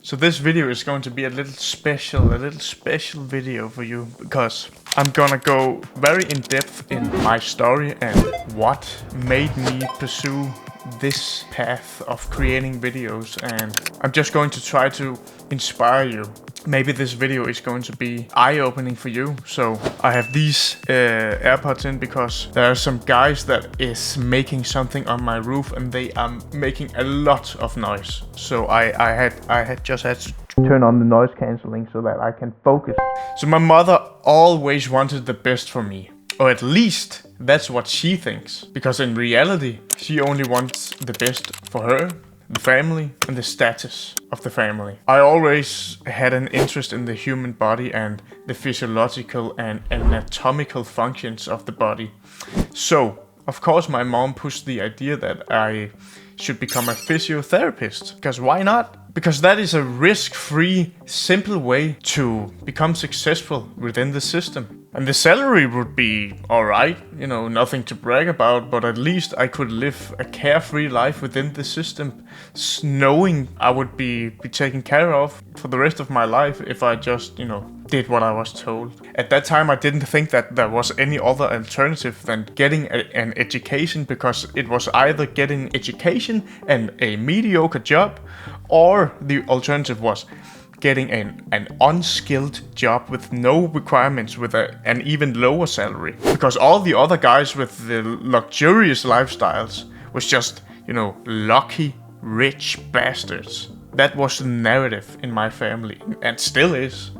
So this video is going to be a little special video for you, because I'm gonna go very in depth in my story and what made me pursue this path of creating videos, and I'm just going to try to inspire you. Maybe this video is going to be eye-opening for you. So I have these AirPods in because there are some guys that is making something on my roof and they are making a lot of noise. So I had just had to turn on the noise cancelling so that I can focus. So my mother always wanted the best for me. Or at least that's what she thinks. Because in reality, she only wants the best for her, the family, and the status of the family. I always had an interest in the human body and the physiological and anatomical functions of the body. So, of course, my mom pushed the idea that I should become a physiotherapist. Because why not? Because that is a risk-free, simple way to become successful within the system. And the salary would be alright, nothing to brag about, but at least I could live a carefree life within the system, knowing I would be taken care of for the rest of my life if I just, did what I was told. At that time, I didn't think that there was any other alternative than getting an education, because it was either getting education and a mediocre job, or the alternative was getting an unskilled job with no requirements, with an even lower salary. Because all the other guys with the luxurious lifestyles was just, lucky, rich bastards. That was the narrative in my family, and still is.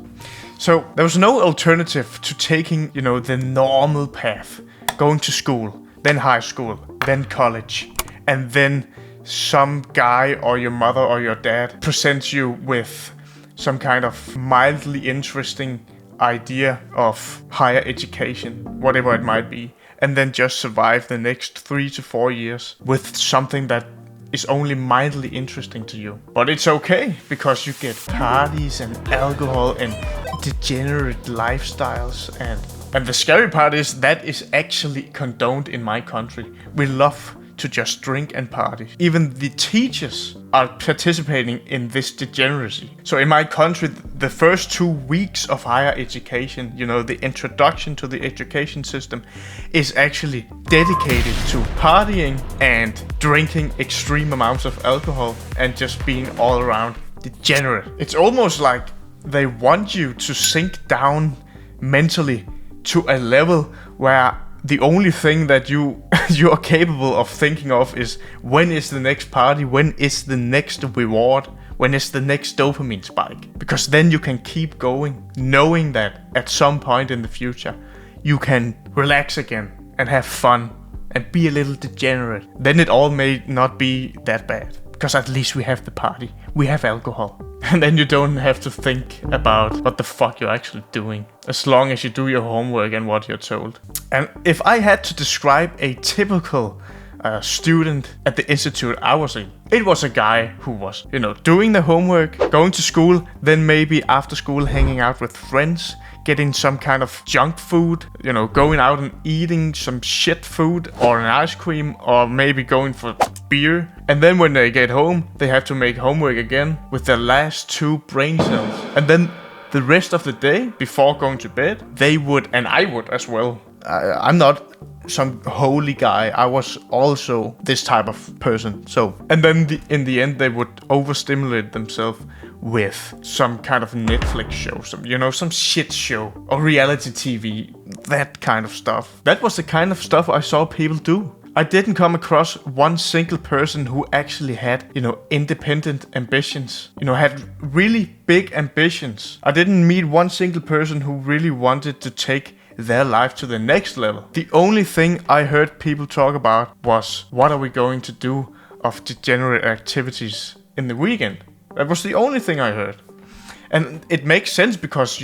So there was no alternative to taking, the normal path. Going to school, then high school, then college, and then some guy or your mother or your dad presents you with some kind of mildly interesting idea of higher education, whatever it might be, and then just survive the next 3 to 4 years with something that is only mildly interesting to you. But it's okay, because you get parties and alcohol and degenerate lifestyles, and the scary part is that is actually condoned in my country. We love to just drink and party. Even the teachers are participating in this degeneracy. So in my country, the first 2 weeks of higher education, the introduction to the education system, is actually dedicated to partying and drinking extreme amounts of alcohol and just being all around degenerate. It's almost like they want you to sink down mentally to a level where the only thing that you are capable of thinking of is, when is the next party, when is the next reward, when is the next dopamine spike. Because then you can keep going, knowing that at some point in the future you can relax again and have fun and be a little degenerate. Then it all may not be that bad, because at least we have the party, we have alcohol. And then you don't have to think about what the fuck you're actually doing, as long as you do your homework and what you're told. And if I had to describe a typical student at the institute I was in, it was a guy who was, doing the homework, going to school, then maybe after school hanging out with friends, getting some kind of junk food, going out and eating some shit food or an ice cream, or maybe going for beer. And then when they get home, they have to make homework again with their last 2 brain cells. And then the rest of the day, before going to bed, they would, and I would as well. I'm not some holy guy. I was also this type of person. So, and then in the end, they would overstimulate themselves with some kind of Netflix show, some shit show or reality TV, that kind of stuff. That was the kind of stuff I saw people do. I didn't come across one single person who actually had, independent ambitions, had really big ambitions. I didn't meet one single person who really wanted to take their life to the next level. The only thing I heard people talk about was, what are we going to do of degenerate activities in the weekend? That was the only thing I heard. And it makes sense because,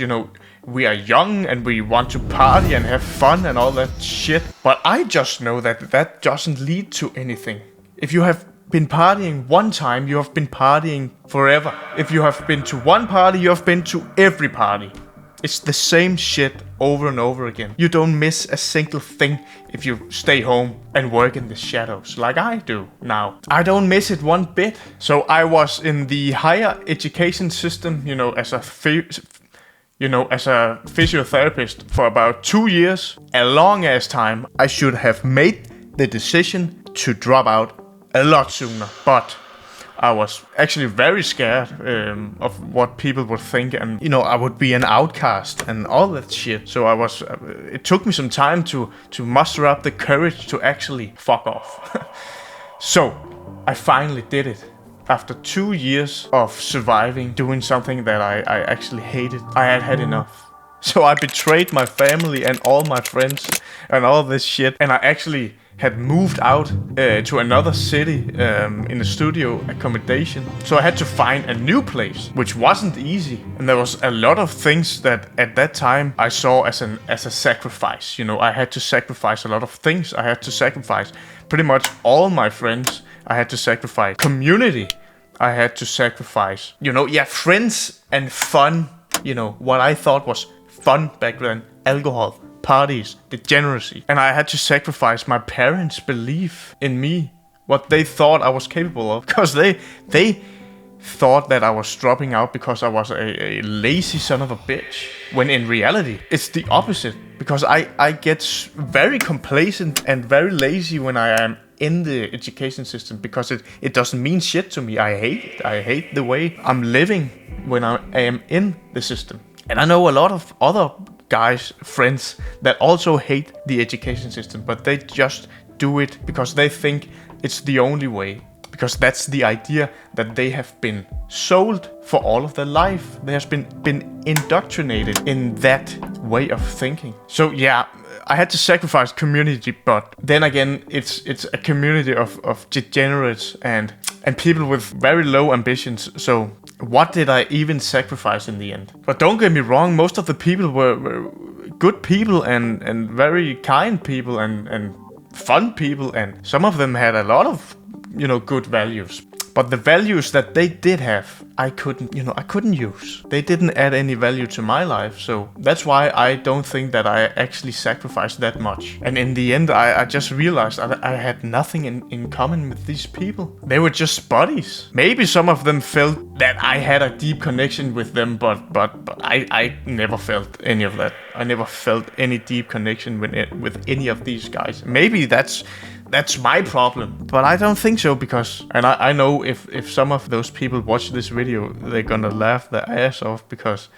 we are young and we want to party and have fun and all that shit. But I just know that doesn't lead to anything. If you have been partying one time, you have been partying forever. If you have been to one party, you have been to every party. It's the same shit over and over again. You don't miss a single thing if you stay home and work in the shadows like I do now. I don't miss it one bit. So I was in the higher education system, as a physiotherapist for about 2 years. A long ass time. I should have made the decision to drop out a lot sooner. But I was actually very scared of what people would think, and I would be an outcast and all that shit. So it took me some time to muster up the courage to actually fuck off. So I finally did it. After 2 years of surviving, doing something that I actually hated, I had had enough. So I betrayed my family and all my friends and all this shit, and I actually had moved out to another city in a studio accommodation. So I had to find a new place, which wasn't easy. And there was a lot of things that at that time I saw as a sacrifice. I had to sacrifice a lot of things. I had to sacrifice pretty much all my friends. I had to sacrifice community. I had to sacrifice, friends and fun. What I thought was fun back then. Alcohol, parties, degeneracy. And I had to sacrifice my parents' belief in me, what they thought I was capable of. Because they thought that I was dropping out because I was a lazy son of a bitch. When in reality, it's the opposite. Because I get very complacent and very lazy when I am in the education system, because it doesn't mean shit to me. I hate it. I hate the way I'm living when I am in the system. And I know a lot of other guys, friends, that also hate the education system, but they just do it because they think it's the only way. Because that's the idea that they have been sold for all of their life. They have been indoctrinated in that way of thinking. So yeah, I had to sacrifice community, but then again, it's a community of degenerates and people with very low ambitions. So what did I even sacrifice in the end? But don't get me wrong, most of the people were good people and very kind people and fun people, and some of them had a lot of good values. But the values that they did have, I couldn't use. They didn't add any value to my life. So that's why I don't think that I actually sacrificed that much. And in the end, I just realized I had nothing in common with these people. They were just buddies. Maybe some of them felt that I had a deep connection with them, but I never felt any of that. I never felt any deep connection with any of these guys. Maybe that's my problem, but I don't think so, because, and I know if some of those people watch this video, they're gonna laugh their ass off, because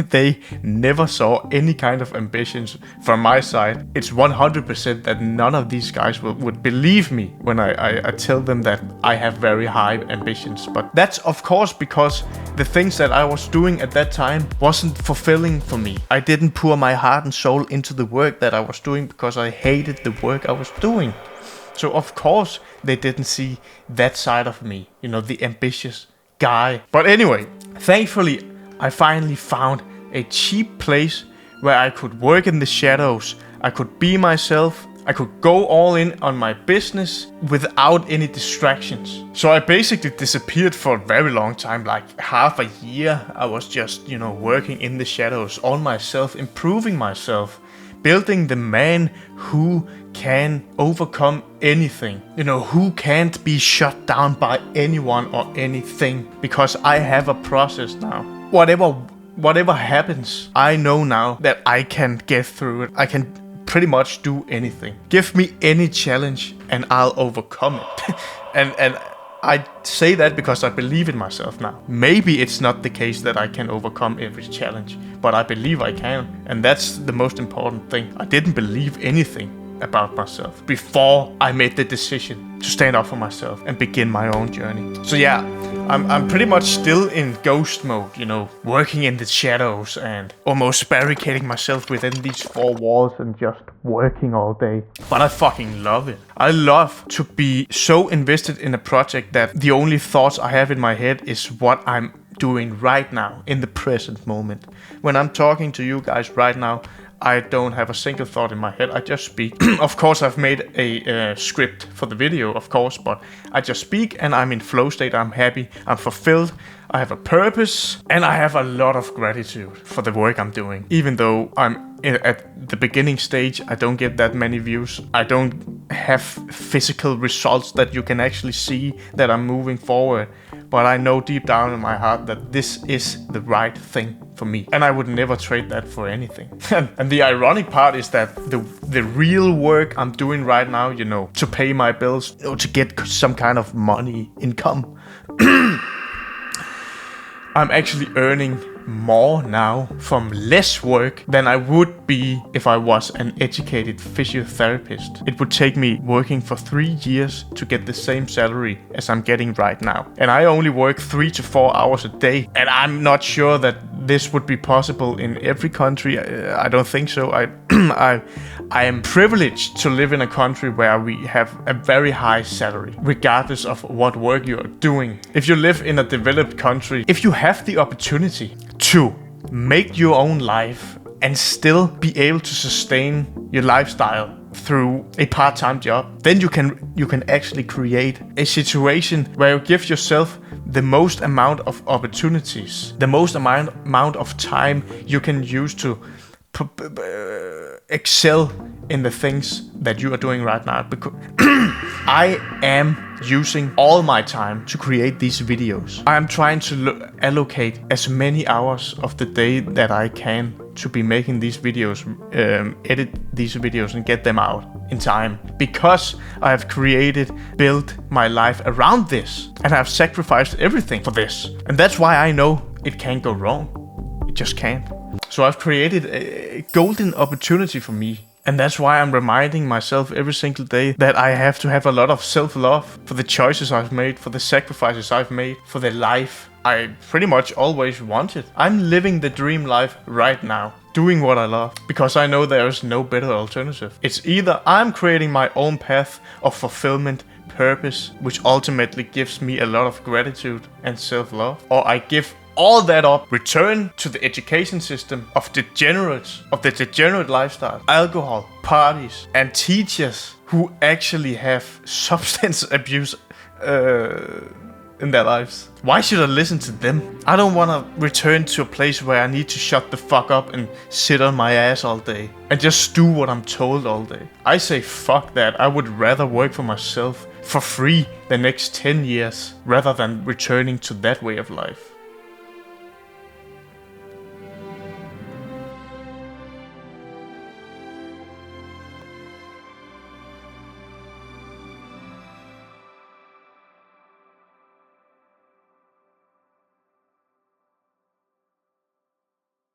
they never saw any kind of ambitions from my side. It's 100% that none of these guys would believe me when I tell them that I have very high ambitions. But that's of course because the things that I was doing at that time wasn't fulfilling for me. I didn't pour my heart and soul into the work that I was doing because I hated the work I was doing. So of course they didn't see that side of me, the ambitious guy. But anyway, thankfully I finally found a cheap place where I could work in the shadows. I could be myself. I could go all in on my business without any distractions. So I basically disappeared for a very long time, like half a year. I was just, working in the shadows on myself, improving myself, building the man who can overcome anything. Who can't be shut down by anyone or anything, because I have a process now. Whatever happens, I know now that I can get through it. I can pretty much do anything. Give me any challenge and I'll overcome it. and I say that because I believe in myself now. Maybe it's not the case that I can overcome every challenge, but I believe I can. And that's the most important thing. I didn't believe anything about myself before I made the decision to stand up for myself and begin my own journey. So yeah, I'm pretty much still in ghost mode, working in the shadows and almost barricading myself within these four walls and just working all day. But I fucking love it. I love to be so invested in a project that the only thoughts I have in my head is what I'm doing right now, in the present moment. When I'm talking to you guys right now, I don't have a single thought in my head. I just speak. Of course, I've made a script for the video, of course, but I just speak and I'm in flow state. I'm happy. I'm fulfilled. I have a purpose and I have a lot of gratitude for the work I'm doing. Even though I'm at the beginning stage, I don't get that many views. I don't have physical results that you can actually see that I'm moving forward. But I know deep down in my heart that this is the right thing for me. And I would never trade that for anything. And the ironic part is that the real work I'm doing right now, you know, to pay my bills, you know, to get some kind of money, income, I'm actually earning more now from less work than I would be if I was an educated physiotherapist. It would take me working for 3 years to get the same salary as I'm getting right now. And I only work 3 to 4 hours a day. And I'm not sure that this would be possible in every country. I don't think so. I am privileged to live in a country where we have a very high salary, regardless of what work you are doing. If you live in a developed country, if you have the opportunity to make your own life and still be able to sustain your lifestyle through a part-time job, then you can actually create a situation where you give yourself the most amount of opportunities, the most amount of time you can use to excel in the things that you are doing right now. Because I am using all my time to create these videos. I am trying to allocate as many hours of the day that I can to be making these videos, edit these videos and get them out in time. Because I have built my life around this and I have sacrificed everything for this. And that's why I know it can't go wrong. It just can't. So I've created a golden opportunity for me. And that's why I'm reminding myself every single day that I have to have a lot of self-love for the choices I've made, for the sacrifices I've made, for the life I pretty much always wanted. I'm living the dream life right now, doing what I love, because I know there is no better alternative. It's either I'm creating my own path of fulfillment, purpose, which ultimately gives me a lot of gratitude and self-love, or I give all that up, return to the education system of the degenerate lifestyle, alcohol, parties, and teachers who actually have substance abuse in their lives. Why should I listen to them? I don't want to return to a place where I need to shut the fuck up and sit on my ass all day and just do what I'm told all day. I say fuck that. I would rather work for myself for free the next 10 years rather than returning to that way of life.